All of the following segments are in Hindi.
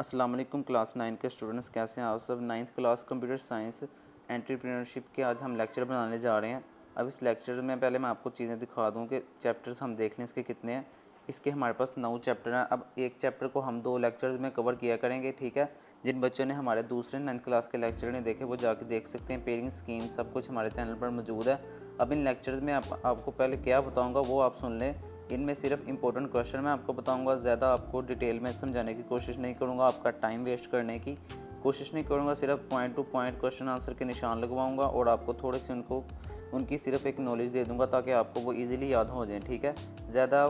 अस्सलाम वालेकुम क्लास 9 के स्टूडेंट्स, कैसे हैं आप सब। Ninth class computer science entrepreneurship के आज हम लेक्चर बनाने जा रहे हैं। अब इस लेक्चर में पहले मैं आपको चीज़ें दिखा दूं कि चैप्टर्स हम देख लें इसके कितने हैं। इसके हमारे पास 9 चैप्टर हैं। अब एक चैप्टर को हम 2 लेक्चर्स में कवर किया करेंगे, ठीक है। जिन बच्चों ने हमारे दूसरे 9th क्लास के लेक्चर नहीं देखे वो जाके देख सकते हैं। पेयरिंग स्कीम सब कुछ हमारे चैनल पर मौजूद है। अब इन लेक्चर्स में आपको पहले क्या बताऊँगा वो आप सुन लें। इनमें सिर्फ इंपॉर्टेंट क्वेश्चन मैं आपको बताऊंगा, ज़्यादा आपको डिटेल में समझाने की कोशिश नहीं करूंगा, आपका टाइम वेस्ट करने की कोशिश नहीं करूंगा। सिर्फ point two point question answer के निशान लगवाऊंगा और आपको थोड़े से उनकी सिर्फ एक नॉलेज दे दूंगा ताकि आपको वो इजीली याद हो जाए, ठीक है। ज़्यादा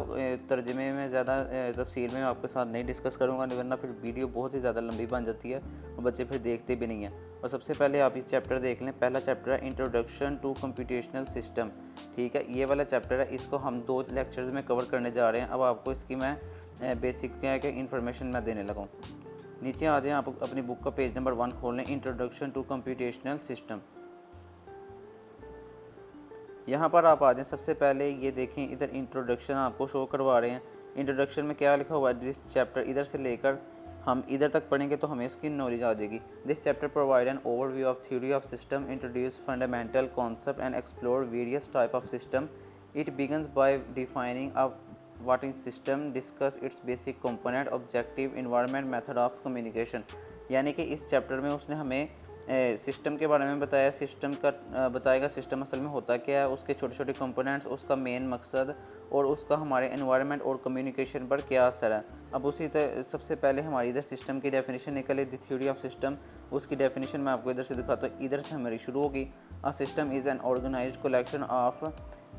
तर्जमे में ज़्यादा तफसील में आपके साथ नहीं डिस्कस करूँगा, वरना फिर वीडियो बहुत ही ज़्यादा लंबी बन जाती है और बच्चे फिर देखते भी नहीं हैं। और सबसे पहले आप ये चैप्टर देख लें। पहला चैप्टर है इंट्रोडक्शन टू कंप्यूटेशनल सिस्टम, ठीक है। ये वाला चैप्टर है, इसको हम 2 लेक्चर्स में कवर करने जा रहे हैं। अब आपको इसकी मैं बेसिक क्या है कि इन्फॉर्मेशन मैं देने लगा हूँ। नीचे आ जाएं, आप अपनी बुक का पेज नंबर 1 खोल लें। इंट्रोडक्शन टू कंप्यूटेशनल सिस्टम, यहाँ पर आप आ जाएं। सबसे पहले ये देखें, इधर इंट्रोडक्शन आपको शो करवा रहे हैं। इंट्रोडक्शन में क्या लिखा हुआ है, दिस चैप्टर, इधर से लेकर हम इधर तक पढ़ेंगे तो हमें इसकी नॉलेज आ जाएगी। This chapter provide an overview of theory of system, introduce fundamental concept and explore various type of system. It begins bye defining a what is system, discuss its basic component, objective, environment, method of communication। यानी कि इस चैप्टर में उसने हमें सिस्टम के बारे में बताया। सिस्टम का बताएगा सिस्टम असल में होता क्या है, उसके छोटे छोटे कंपोनेंट्स, उसका मेन मकसद और उसका हमारे एनवायरनमेंट और कम्युनिकेशन पर क्या असर है। अब उसी तरह सबसे पहले हमारी इधर सिस्टम की डेफिनेशन निकले, द थ्योरी ऑफ सिस्टम। उसकी डेफिनेशन मैं आपको इधर से दिखाता हूँ। इधर से हमारी शुरू होगी। A system is an organized collection of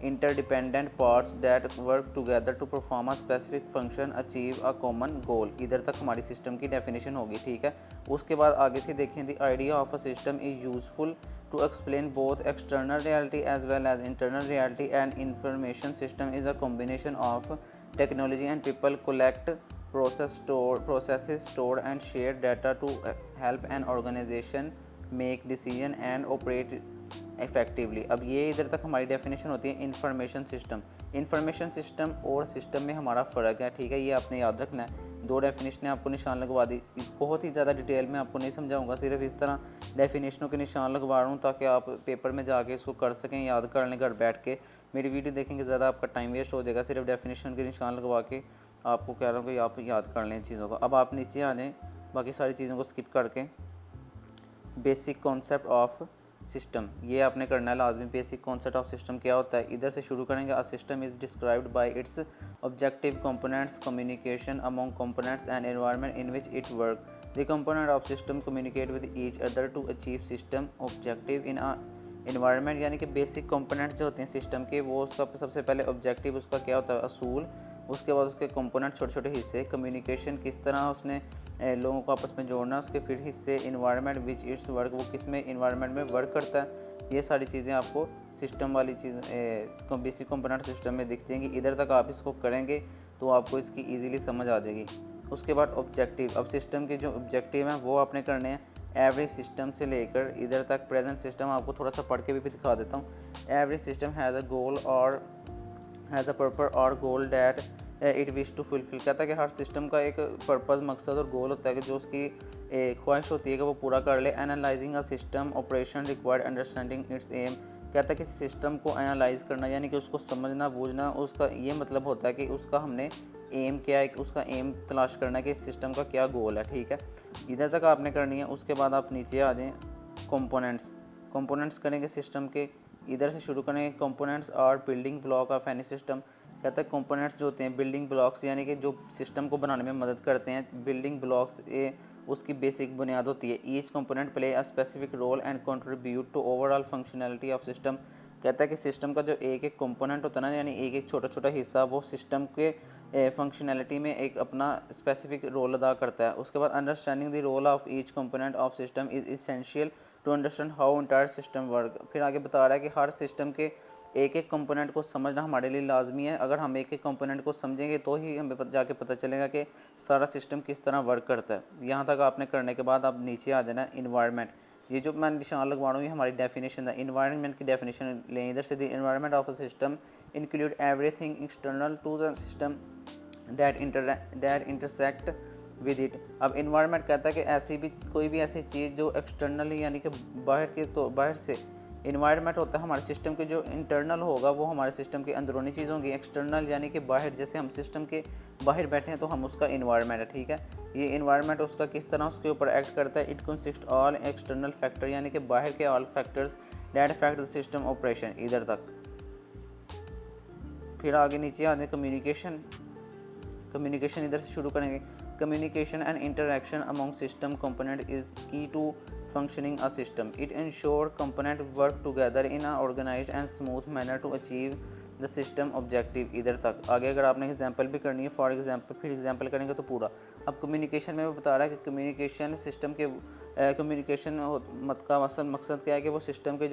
interdependent parts that work together to perform a specific function, achieve a common goal। इधर तक हमारी सिस्टम की डेफिनेशन होगी, ठीक है। उसके बाद आगे से देखें, the idea of a system is useful to explain both external reality as well as internal reality, and information system is a combination of technology and people collect processes store and share data to help an organization make decision and operate effectively. अब ये इधर तक हमारी डेफिनेशन होती है इंफॉर्मेशन सिस्टम। इंफॉर्मेशन सिस्टम और सिस्टम में हमारा फ़र्क है, ठीक है। ये आपने याद रखना है। 2 डेफिनेशन आपको निशान लगवा दी। बहुत ही ज़्यादा डिटेल में आपको नहीं समझाऊंगा, सिर्फ इस तरह डेफिनेशनों के निशान लगवा रहा हूँ ताकि आप पेपर में जाके इसको कर सकें, याद कर लें घर बैठ के। मेरी वीडियो देखेंगे ज़्यादा आपका टाइम वेस्ट हो जाएगा, सिर्फ डेफिनेशन के निशान लगवा के आपको कह रहा हूँ कि आप याद कर लें चीज़ों को। अब आप नीचे आ जाएँ, बाकी सारी चीज़ों को स्किप करके बेसिक कॉन्सेप्ट ऑफ सिस्टम ये आपने करना है लाजमी। बेसिक कॉन्सेप्ट ऑफ सिस्टम क्या होता है, इधर से शुरू करेंगे। A system is described by its objective components, communication among components and environment in which it work. The component of system communicate with each other to achieve system objective in a environment. यानी कि बेसिक कंपोनेंट्स जो होते हैं सिस्टम के, वो उसका सबसे पहले ऑब्जेक्टिव उसका क्या होता है, असूल। उसके बाद उसके कंपोनेंट छोटे छोटे हिस्से, कम्युनिकेशन किस तरह उसने लोगों को आपस में जोड़ना, उसके फिर हिस्से, इन्वायरमेंट विच इट्स वर्क, वो किस में इन्वायरमेंट में वर्क करता है। ये सारी चीज़ें आपको सिस्टम वाली चीज़ बेसिक कंपोनेंट सिस्टम में दिख जाएंगी। इधर तक आप इसको करेंगे तो आपको इसकी ईजीली समझ आ जाएगी। उसके बाद ऑब्जेक्टिव। अब सिस्टम के जो ऑब्जेक्टिव हैं वो आपने करने हैं। एवरी सिस्टम से लेकर इधर तक प्रेजेंट सिस्टम आपको थोड़ा सा पढ़ के भी दिखा देता हूँ। Every system has a goal और हैज़ अ पर्पस और goal that it wish to fulfil. कहता है कि हर सिस्टम का एक पर्पस, मकसद और गोल होता है कि जो उसकी ख्वाहिश होती है कि वो पूरा कर ले। Analyzing a system operation required understanding its aim. कहता है कि सिस्टम को एनालाइज करना यानी कि उसको समझना बूझना, उसका ये मतलब होता है कि उसका हमने एम क्या है, उसका एम तलाश करना है कि इस सिस्टम का क्या गोल है, ठीक है। इधर तक आपने करनी है। उसके बाद आप नीचे आ जाएँ, कंपोनेंट्स करेंगे सिस्टम के। इधर से शुरू करेंगे। कंपोनेंट्स और building block of any system. कहता है कंपोनेंट्स जो होते हैं बिल्डिंग ब्लॉक्स यानी कि जो सिस्टम को बनाने में मदद करते हैं। बिल्डिंग ब्लॉक्स उसकी बेसिक बुनियाद होती है। Each component play a specific role and contribute to overall functionality of system. कहता है कि सिस्टम का जो एक एक कंपोनेंट होता है ना, यानी एक एक छोटा छोटा हिस्सा, वो सिस्टम के फंक्शनैलिटी में एक अपना स्पेसिफिक रोल अदा करता है। उसके बाद understanding the role of each component of system is essential to understand how entire system work. फिर आगे बता रहा है कि हर सिस्टम के एक एक कंपोनेंट को समझना हमारे लिए लाजमी है। अगर हम एक एक कंपोनेंट को समझेंगे तो ही हमें जाके पता चलेगा कि सारा सिस्टम किस तरह वर्क करता है। यहाँ तक आपने करने के बाद आप नीचे आ जाना इन्वायरमेंट। ये जो मैं निशान लगवा रहा हूँ ये हमारी डेफिनेशन है। इन्वायरमेंट की डेफिनेशन लें इधर से। The environment of a system include everything external to the system that intersect with it. अब इन्वायरमेंट कहता है कि ऐसी भी कोई भी ऐसी चीज़ जो एक्सटर्नल यानी कि बाहर के, तो बाहर से इन्वायरमेंट होता है हमारे सिस्टम के, जो इंटरनल होगा वो हमारे सिस्टम की अंदरूनी चीज़ होगी, एक्सटर्नल यानी कि बाहर, जैसे हम सिस्टम के बाहर बैठे हैं तो हम उसका इन्वायरमेंट है, ठीक है। ये इन्वायरमेंट उसका किस तरह उसके ऊपर एक्ट करता है, it consist all external factor यानी कि बाहर के all factors that affect the system operation, इधर तक। फिर आगे नीचे आ जाए कम्युनिकेशन। कम्युनिकेशन इधर से शुरू करेंगे। Communication and interaction among system component is की to functioning a system. It ensure component work together in a organized and smooth manner to achieve the system objective, इधर तक। आगे अगर आपने एग्जांपल भी करनी है, फॉर एग्जांपल, फिर एग्जांपल करेंगे तो पूरा। अब कम्युनिकेशन में वो बता रहा है कि कम्युनिकेशन सिस्टम के कम्युनिकेशन मत का असल मकसद क्या है कि वो सिस्टम के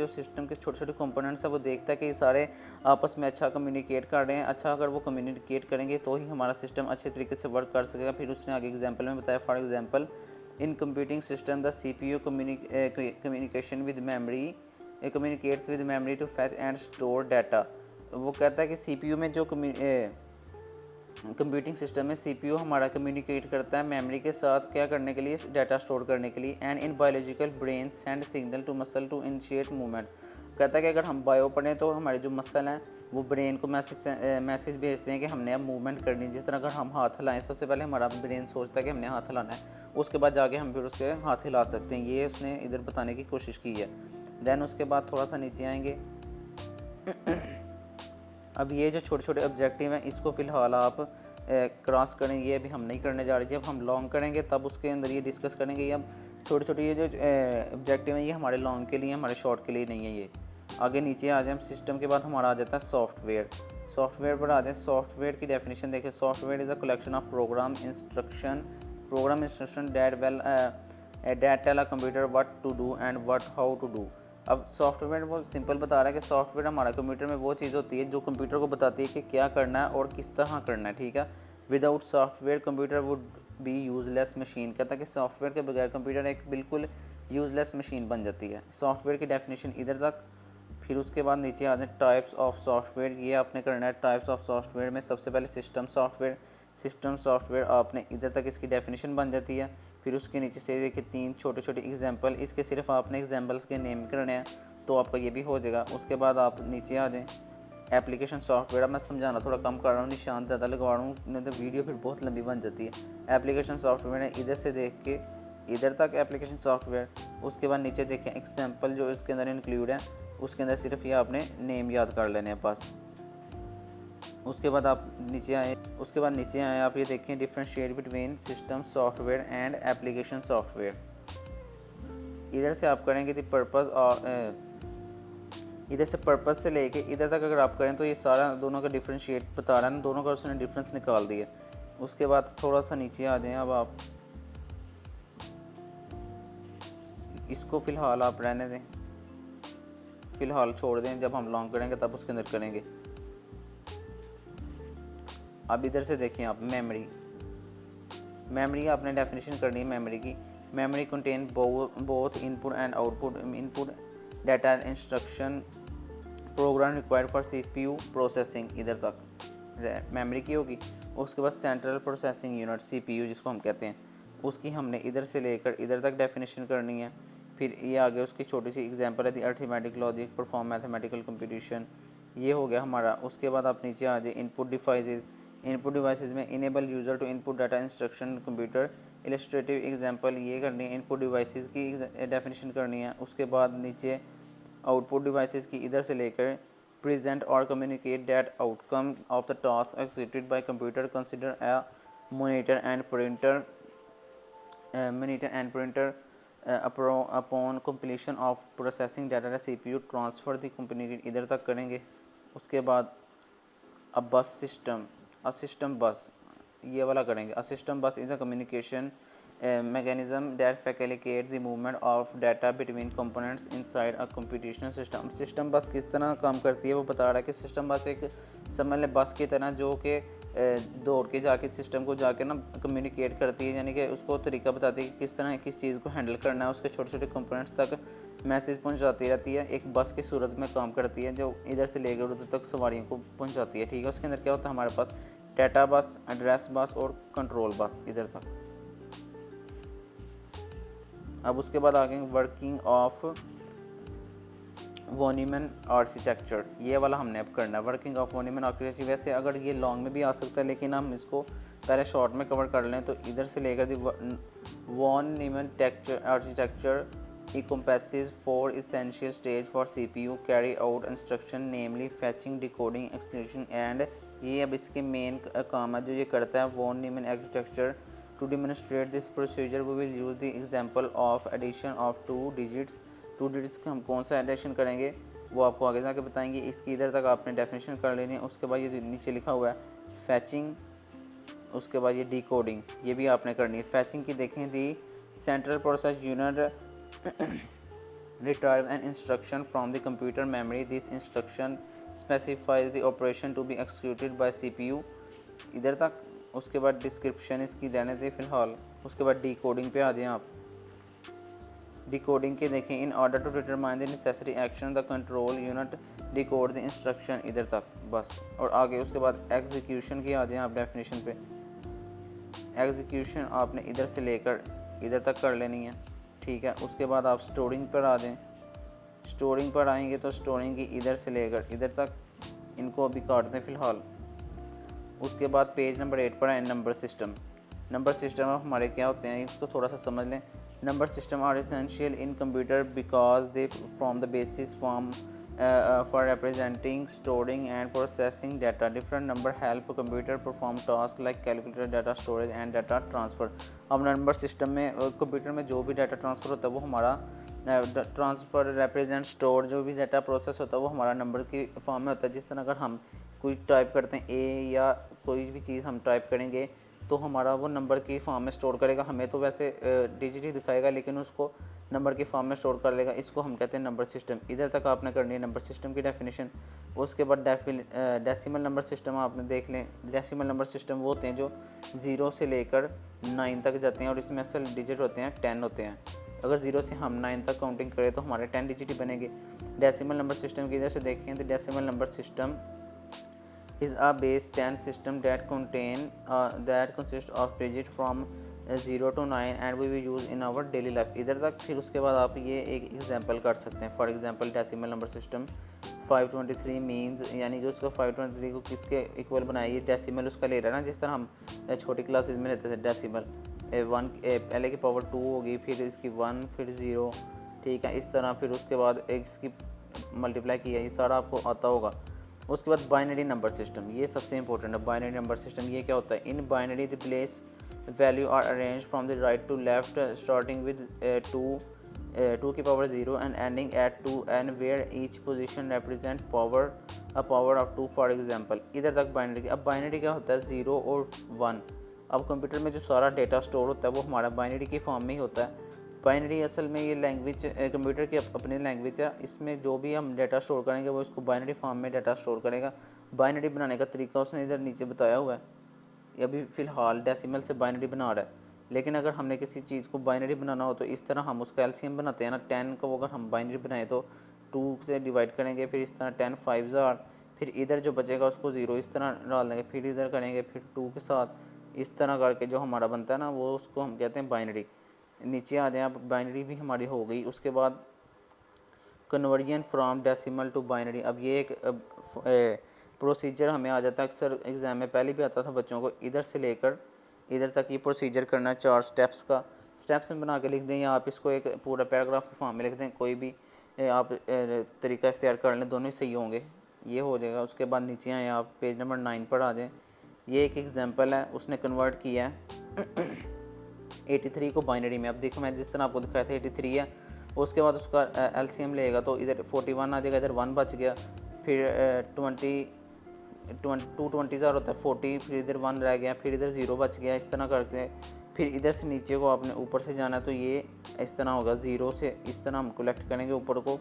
छोटे छोटे कंपोनेंट्स है वो देखता है कि ये सारे आपस में अच्छा कम्युनिकेट कर रहे हैं। अच्छा अगर वो कम्युनिकेट करेंगे तो ही हमारा सिस्टम अच्छे तरीके से वर्क कर सकेगा। फिर उसने आगे एग्जाम्पल में बताया, for example in computing system the CPU communication with memory communicates with memory to fetch and store data। वो कहता है कि CPU में जो कंप्यूटिंग सिस्टम में CPU हमारा कम्युनिकेट करता है मेमोरी के साथ, क्या करने के लिए, डाटा स्टोर करने के लिए। And in biological brain send signal to muscle to initiate movement. कहता है कि अगर हम बायो पढ़ें तो हमारे जो मसल हैं वो ब्रेन को मैसेज भेजते हैं कि हमने अब मूवमेंट करनी है। जिस तरह अगर हम हाथ हिलाएं, सबसे पहले हमारा ब्रेन सोचता है कि हमने हाथ हिलाना है, उसके बाद जाके हम फिर उसके हाथ हिला सकते हैं। ये उसने इधर बताने की कोशिश की है। देन उसके बाद थोड़ा सा नीचे आएंगे। अब ये जो छोटे छोटे ऑब्जेक्टिव हैं इसको फ़िलहाल आप क्रॉस करें, ये अभी हम नहीं करने जा रहे। जब हम लॉन्ग करेंगे तब उसके अंदर ये डिस्कस करेंगे। ये अब छोटे छोटे ये जो ऑब्जेक्टिव हैं ये हमारे लॉन्ग के लिए, हमारे शॉर्ट के लिए नहीं है। ये आगे नीचे आ जाए, सिस्टम के बाद हमारा आ जाता है सॉफ्टवेयर। सॉफ्टवेयर पर आ जाए। सॉफ्टवेयर की डेफिनेशन देखें। Software is a collection of program instruction that tell a computer what to do and what how to do. अब सॉफ्टवेयर वो सिंपल बता रहा है कि सॉफ्टवेयर हमारा कंप्यूटर में वो चीज़ होती है जो कंप्यूटर को बताती है कि क्या करना है और किस तरह करना है, ठीक है। Without software computer would be useless machine. कहता है कि सॉफ्टवेयर के बगैर कंप्यूटर एक बिल्कुल यूजलेस मशीन बन जाती है। सॉफ्टवेयर की डेफिनेशन इधर तक। फिर उसके बाद नीचे आ जाए टाइप्स ऑफ सॉफ्टवेयर। ये आपने करना है। टाइप्स ऑफ सॉफ्टवेयर में सबसे पहले सिस्टम सॉफ्टवेयर आपने इधर तक इसकी डेफिनेशन बन जाती है। फिर उसके नीचे से देखिए 3 छोटे छोटे एग्जांपल, इसके सिर्फ आपने एग्जांपल्स के नेम करने हैं तो आपका ये भी हो जाएगा। उसके बाद आप नीचे आ जाएं एप्लीकेशन सॉफ्टवेयर। अब मैं समझाना थोड़ा कम कर रहा हूँ, निशान ज़्यादा लगवा रहा हूँ, नहीं तो वीडियो फिर बहुत लंबी बन जाती है। एप्लीकेशन सॉफ्टवेयर है इधर से देख के इधर तक एप्लीकेशन सॉफ्टवेयर। उसके बाद नीचे देखें एग्जाम्पल जो इसके अंदर इंक्लूड है, उसके अंदर सिर्फ ये आपने नेम याद कर लेने हैं बस। उसके बाद नीचे आए आप ये देखें differentiate between system software and application software. इधर से आप करेंगे द पर्पस और इधर से पर्पस से लेके इधर तक अगर आप करें तो ये सारा दोनों का डिफरेंशिएट बता रहा है, दोनों का उसने डिफरेंस निकाल दिया। उसके बाद थोड़ा सा नीचे आ जाएं। अब आप इसको फ़िलहाल आप रहने दें, फ़िलहाल छोड़ दें, जब हम लॉन्ग करेंगे तब उसके अंदर करेंगे। अब इधर से देखें आप मेमोरी आपने डेफिनेशन करनी है मेमोरी की। Memory contain both input and output input data instruction program required for CPU processing, इधर तक मेमोरी की होगी। उसके बाद सेंट्रल प्रोसेसिंग यूनिट CPU जिसको हम कहते हैं, उसकी हमने इधर से लेकर इधर तक डेफिनेशन करनी है। फिर ये आगे उसकी छोटी सी एग्जांपल है the arithmetic logic perform mathematical computation, ये हो गया हमारा। उसके बाद आप नीचे आ जाए इनपुट डिवाइसेस में enable user to input data instruction computer illustrative example, ये करनी है। इनपुट डिवाइसेस की डेफिनेशन करनी है। उसके बाद नीचे आउटपुट डिवाइसेस की इधर से लेकर प्रेजेंट और communicate that outcome of the task executed by computer consider a monitor and printer upon completion of processing data CPU transfer the communicate, इधर तक करेंगे। उसके बाद अब सिस्टम बस ये वाला करेंगे। सिस्टम बस is a communication mechanism that facilitate the movement of data between components inside a computational system। System बस किस तरह काम करती है वो बता रहा है कि सिस्टम बस एक समझ लें बस की तरह जो कि दौड़ के जाके सिस्टम को जाके ना कम्युनिकेट करती है, यानी कि उसको तरीका बताती है कि किस तरह किस चीज़ को हैंडल करना है। उसके छोटे छोटे कंपोनेंट्स तक मैसेज पहुंचाती रहती है। एक बस की सूरत में काम करती है जो इधर से लेकर उधर तक सवारियों को पहुँचाती है, ठीक है। उसके अंदर क्या होता है हमारे पास डाटा बस, एड्रेस बस और कंट्रोल बस, इधर तक। अब उसके बाद आगे working of von Neumann architecture, ये वाला हमने अब करना है। Working of von Neumann architecture वैसे अगर ये लॉन्ग में भी आ सकता है, लेकिन हम इसको पहले शॉर्ट में कवर कर लें। तो इधर से लेकर the von Neumann architecture encompasses four essential stage for CPU carry out instruction namely fetching, decoding, execution and ये अब इसके मेन काम है जो ये करता है von Neumann architecture. To demonstrate this procedure we will use the example of addition of two digits का हम कौन सा एडिशन करेंगे वो आपको आगे जाके बताएंगे। इसकी इधर तक आपने डेफिनेशन कर लेनी है। उसके बाद ये नीचे लिखा हुआ है फैचिंग, उसके बाद ये डिकोडिंग, ये भी आपने करनी है। फैचिंग की देखें the central process unit retrieve an instruction from the computer memory. This instruction specifies the operation to be executed by CPU, इधर तक। उसके बाद डिस्क्रिप्शन इसकी रहने दें फ़िलहाल। उसके बाद डिकोडिंग पे आ जाएं आप। डिकोडिंग के देखें in order to determine the necessary action the control unit decode the instruction, इधर तक बस। और आगे उसके बाद एग्जीक्यूशन की आ जाएं आप डेफिनेशन पे। एग्जीक्यूशन आपने इधर से लेकर इधर तक कर लेनी है, ठीक है। उसके बाद आप स्टोरिंग पर आ जाएं। स्टोरिंग पर आएंगे तो स्टोरिंग की इधर से लेकर इधर तक इनको अभी काट दें फ़िलहाल। उसके बाद पेज नंबर 8 पर आए नंबर सिस्टम। नंबर सिस्टम हमारे क्या होते हैं इसको थोड़ा सा समझ लें। Number system are essential in computer because they form the basis form for representing, storing and processing data. Different number help computer perform tasks like calculator, data storage and data transfer. अब नंबर सिस्टम में कंप्यूटर में जो भी डाटा ट्रांसफ़र होता है वो हमारा ट्रांसफ़र, रिप्रेजेंट, स्टोर, जो भी डाटा प्रोसेस होता है वो हमारा नंबर की फॉर्म में होता है। जिस तरह अगर हम कोई टाइप करते हैं ए या कोई भी चीज़ हम टाइप करेंगे तो हमारा वो नंबर की फॉर्म में स्टोर करेगा। हमें तो वैसे डिजिट ही दिखाएगा लेकिन उसको नंबर की फॉर्म में स्टोर कर लेगा। इसको हम कहते हैं नंबर सिस्टम। इधर तक आपने करनी है नंबर सिस्टम की डेफिनेशन। उसके बाद डेसिमल नंबर सिस्टम आपने देख लें। डेसिमल नंबर सिस्टम वो होते हैं जो 0 से लेकर 9 तक जाते हैं और इसमें असल डिजिट होते हैं 10 होते हैं। अगर 0 से हम 9 तक काउंटिंग करें तो हमारे 10 डिजिट ही बनेंगे। डेसिमल नंबर सिस्टम की इधर से देखें तो decimal number system is a base 10 system that consists of digit from 0 to 9 and we will use in our daily life। इधर तक। फिर उसके बाद आप ये एक एग्जांपल कर सकते हैं। For example decimal number system 523 means, यानी कि उसका 523 को किसके इक्वल बनाइए, डेसिमल उसका ले रहा है ना, जिस तरह हम छोटी क्लासेस में लेते थे डेसिमल। 1 पहले की पावर 2 होगी, फिर इसकी 1, फिर 0, ठीक है, इस तरह। फिर उसके बाद एक इसकी मल्टीप्लाई किया, ये सारा आपको आता होगा। उसके बाद बाइनरी नंबर सिस्टम, ये सबसे इंपॉर्टेंट है। बाइनरी नंबर सिस्टम ये क्या होता है? In binary the place value are arrange from the right to left starting with 2 की power 0 and ending at 2 and where each position represent power of 2 for example. इधर तक बाइनरी की। अब बाइनरी क्या होता है? 0 और 1। अब कंप्यूटर में जो सारा डेटा स्टोर होता है वो हमारा बाइनरी की फॉर्म में ही होता है। बाइनरी असल में ये लैंग्वेज कंप्यूटर की अपनी लैंग्वेज है। इसमें जो भी हम डाटा स्टोर करेंगे वो इसको बाइनरी फॉर्म में डाटा स्टोर करेगा। बाइनरी बनाने का तरीका उसने इधर नीचे बताया हुआ है। ये अभी फ़िलहाल डेसिमल से बाइनरी बना रहा है, लेकिन अगर हमने किसी चीज़ को बाइनरी बनाना हो तो इस तरह हम उसका एलसीएम बनाते हैं ना। 10 को अगर हम बाइनरी बनाएं तो 2 से डिवाइड करेंगे, फिर इस तरह 10 5 आर, फिर इधर जो बचेगा उसको 0 इस तरह डाल देंगे, फिर इधर करेंगे, फिर 2 के साथ इस तरह करके जो हमारा बनता है ना वो उसको हम कहते हैं बाइनरी। नीचे आ जाए। अब बाइनरी भी हमारी हो गई। उसके बाद conversion from decimal to binary. अब ये एक प्रोसीजर हमें आ जाता है, अक्सर एग्ज़ाम में पहले भी आता था बच्चों को। इधर से लेकर इधर तक ये प्रोसीजर करना है 4 स्टेप्स का। स्टेप्स में बना के लिख दें या आप इसको एक पूरा पैराग्राफ के फॉर्म में लिख दें, कोई भी आप तरीका इख्तियार कर लें, दोनों ही सही होंगे। ये हो जाएगा। उसके बाद नीचे आए आप पेज नंबर 9 पर आ जाएँ। ये एक एग्जाम्पल है, उसने कन्वर्ट किया है 83 को बाइनरी में। अब देखो मैं जिस तरह आपको दिखाया था 83 है। उसके बाद उसका एलसीएम लेगा तो इधर 41 आ जाएगा, इधर 1 बच गया, फिर 220 होता है 40, फिर इधर 1 रह गया, फिर इधर 0 बच गया। इस तरह करके फिर इधर से नीचे को आपने ऊपर से जाना है तो ये इस तरह होगा। 0 से इस तरह हम कलेक्ट करेंगे ऊपर को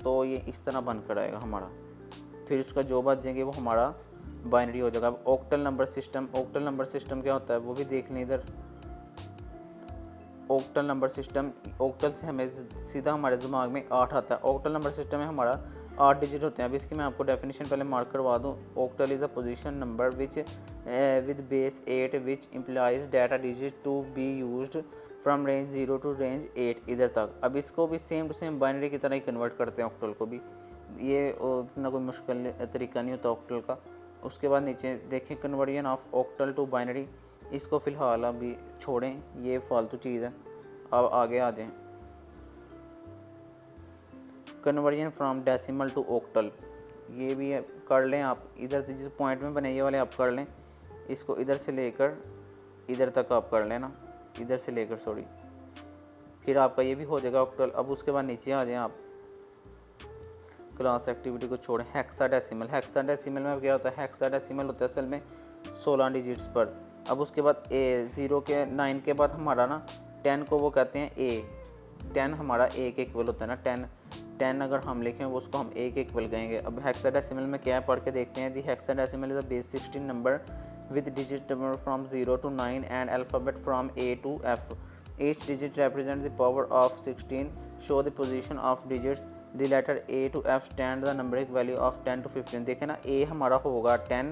तो ये इस तरह बन कर आएगा हमारा। फिर उसका जो बच जाएंगे वो हमारा बाइनरी हो जाएगा। अब octal number system, octal number system क्या होता है वो भी देख लें। इधर ऑक्टल नंबर सिस्टम, ऑक्टल से हमें सीधा हमारे दिमाग में 8 आता है। ऑक्टल नंबर सिस्टम में हमारा 8 डिजिट होते हैं। अब इसकी मैं आपको डेफिनेशन पहले मार्क करवा दूँ। Octal is a position number which with base 8 which implies data digit to be used from range 0 to range 8 इधर तक। अब इसको भी सेम टू सेम बाइनरी की तरह ही कन्वर्ट करते हैं ऑक्टल को भी। ये इतना कोई मुश्किल तरीका नहीं होता ऑक्टल का। उसके बाद नीचे देखें conversion of octal to binary, इसको फ़िलहाल अभी छोड़ें, ये फालतू चीज़ है। अब आगे आ जाएं। Conversion from decimal to octal, ये भी कर लें आप। इधर से जिस पॉइंट में बने ये वाले आप कर लें, इसको इधर से लेकर इधर तक आप कर लेना, इधर से लेकर सॉरी, फिर आपका ये भी हो जाएगा ऑक्टल। अब उसके बाद नीचे आ जाएं आप, क्लास एक्टिविटी को छोड़ें। हेक्साडेसिमल, हेक्साडेसिमल में क्या होता है? हेक्साडेसिमल होता है असल में 16 डिजिट्स पर। अब उसके बाद 0 के 9 के बाद हमारा ना 10 को वो कहते हैं A, 10 हमारा A के इक्वल होता है ना। 10 अगर हम लिखें वो उसको हम A के इक्वल कहेंगे। अब हेक्साडेसिमल में क्या है पढ़ के देखते हैं। The hexadecimal is a base 16 number with digit number from 0 to 9 and alphabet from A to F. Each digit represents the power of 16. Show the position of digits. The letter A to F stand the numeric value of 10 to 15. देखें ना, A हमारा होगा 10,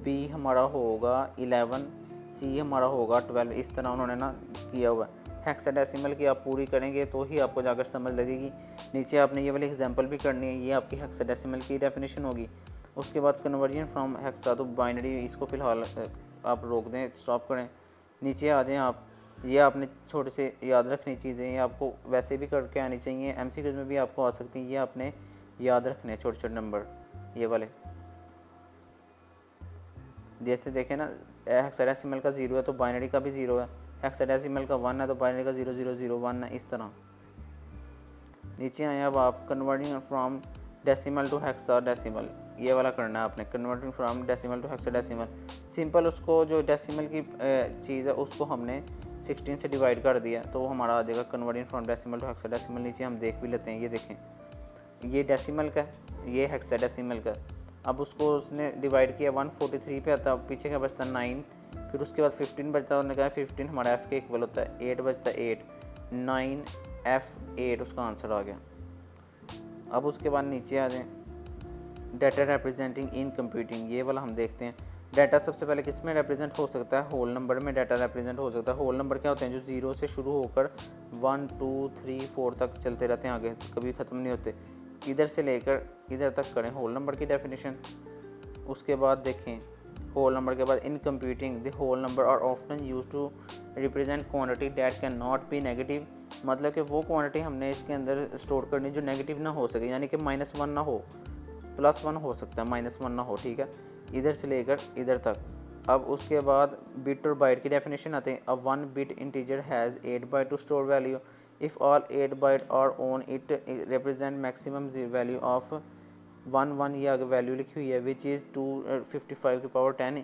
B हमारा होगा 11, C हमारा होगा 12। इस तरह उन्होंने ना किया हुआ है। हेक्साडेसिमल की आप पूरी करेंगे तो ही आपको जाकर समझ लगेगी। नीचे आपने ये वाली एग्जांपल भी करनी है, ये आपकी हेक्साडेसिमल की डेफिनेशन होगी। उसके बाद conversion from hexa to binary, इसको फ़िलहाल आप रोक दें, स्टॉप करें। नीचे आ जाएं आप। ये आपने छोटे से याद रखनी चीज़ें, ये आपको वैसे भी करके आनी चाहिए, MCQs में भी आपको आ सकती हैं। ये आपने याद रखने हैं छोटे छोटे नंबर ये वाले। जैसे देखें ना, हेक्साडेसिमल का 0 है तो बाइनरी का भी 0 है। हेक्साडेसिमल का 1 है तो बाइनरी का 0001 है। इस तरह नीचे आए अब आप converting from decimal to hexadecimal, ये वाला करना है आपने। Converting from decimal to hexadecimal simple, उसको जो डेसिमल की चीज़ है उसको हमने 16 से डिवाइड कर दिया तो वो हमारा आ जाएगा converting from decimal to hexadecimal. नीचे हम देख भी लेते हैं, ये देखें, ये डेसिमल का, ये हेक्साडेसिमल का। अब उसको उसने डिवाइड किया 143 पे आता, पीछे का बचता 9, फिर उसके बाद 15 बचता है। उन्होंने कहा 15 हमारा F के इक्वल होता है। 8 बचता है 8, 9 F 8 उसका आंसर आ गया। अब उसके बाद नीचे आ जाएं, डाटा रिप्रेजेंटिंग इन कंप्यूटिंग, ये वाला हम देखते हैं। डाटा सबसे पहले किस में रिप्रेजेंट हो सकता है? होल नंबर में डाटा रिप्रेजेंट हो सकता है। होल नंबर क्या होते हैं? जो 0 से शुरू होकर 1 2 3 4 तक चलते रहते हैं, आगे कभी ख़त्म नहीं होते। इधर से लेकर इधर तक करें होल नंबर की डेफिनेशन। उसके बाद देखें, होल नंबर के बाद in computing the whole number are often use to represent quantity that can not be negative. मतलब कि वो क्वांटिटी हमने इसके अंदर स्टोर करनी जो नेगेटिव ना हो सके, यानी कि -1 ना हो, +1 हो सकता है, -1 ना हो, ठीक है। इधर से लेकर इधर तक। अब उसके बाद बिट और बाइट की डेफिनेशन आते हैं। अब 1 bit integer has 8 byte to store value. If all 8 byte are on it represent maximum value of 1 ये आगे वैल्यू लिखी हुई है विच इज़ 255 की power 10।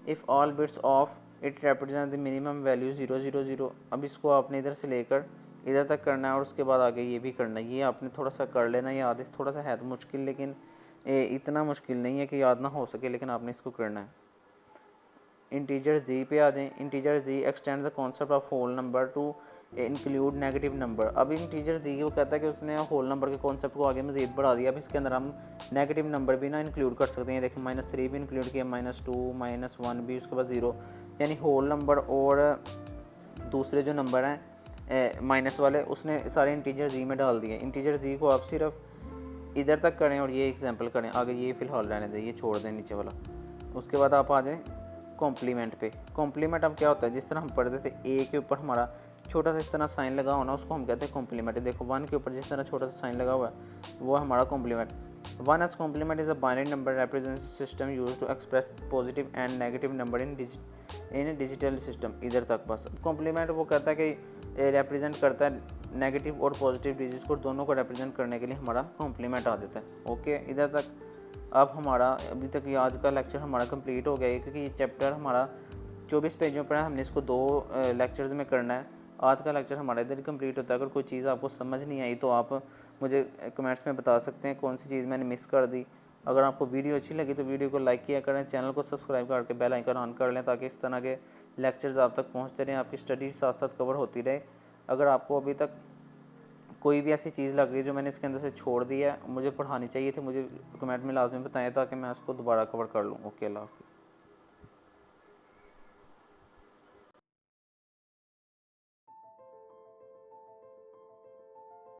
If all bits of it represent the minimum value 000। अब इसको आपने इधर से लेकर इधर तक करना है और उसके बाद आगे ये भी करना है। ये आपने थोड़ा सा कर लेना, याद थोड़ा सा है तो मुश्किल, लेकिन इतना मुश्किल नहीं है कि याद ना हो सके, लेकिन आपने इसको करना है। इंटीजर जी पे आ जाएं। Integer G extend the concept of whole number to include negative number. अब इंटीजर जी वो कहता है कि उसने होल नंबर के कॉन्सेप्ट को आगे मज़ीद बढ़ा दिया। अब इसके अंदर हम नेगेटिव नंबर भी ना इंक्लूड कर सकते हैं। देखिए -3 भी इंक्लूड किया, -2 -1 भी, उसके बाद 0, यानी होल नंबर और दूसरे जो नंबर हैं माइनस वाले उसने सारे इंटीजर जी में डाल दिए। इंटीजर जी को आप सिर्फ इधर तक करें और ये एग्जांपल करें, आगे ये फ़िलहाल रहने दें, ये छोड़ दें नीचे वाला। उसके बाद आप आ जाएं कॉम्प्लीमेंट पे। कॉम्प्लीमेंट अब क्या होता है? जिस तरह हम पढ़ते थे ए के ऊपर हमारा छोटा सा इस तरह साइन लगा होना, उसको हम कहते हैं कॉम्प्लीमेंट। देखो 1 के ऊपर जिस तरह छोटा सा साइन लगा हुआ है वो हमारा complement. 1 as complement is a binary number representation system use to express positive and negative number in digital system. इधर तक बस। कॉम्प्लीमेंट वो कहता है कि रिप्रेजेंट करता है नेगेटिव और पॉजिटिव डिजिट्स को, दोनों को रिप्रेजेंट करने के लिए हमारा कॉम्प्लीमेंट आ जाता है। ओके, इधर तक अब हमारा अभी तक ये आज का लेक्चर हमारा कंप्लीट हो गया है, क्योंकि ये चैप्टर हमारा 24 पेजों पर है, हमने इसको 2 लेक्चर्स में करना है। आज का लेक्चर हमारा इधर कंप्लीट होता है। अगर कोई चीज़ आपको समझ नहीं आई तो आप मुझे कमेंट्स में बता सकते हैं कौन सी चीज़ मैंने मिस कर दी। अगर आपको वीडियो अच्छी लगी तो वीडियो को लाइक किया करें, चैनल को सब्सक्राइब करके बेल आइकन ऑन कर लें ताकि इस तरह के लेक्चर्स आप तक पहुँचते रहें, आपकी स्टडी साथ साथ कवर होती रहे। अगर आपको अभी तक कोई भी ऐसी चीज़ लग रही है जो मैंने इसके अंदर से छोड़ दी है, मुझे पढ़ानी चाहिए थी, मुझे कमेंट में लाजमी बताएं ताकि मैं उसको दोबारा कवर कर लूँ। ओके, अल्लाह हाफ़िज़।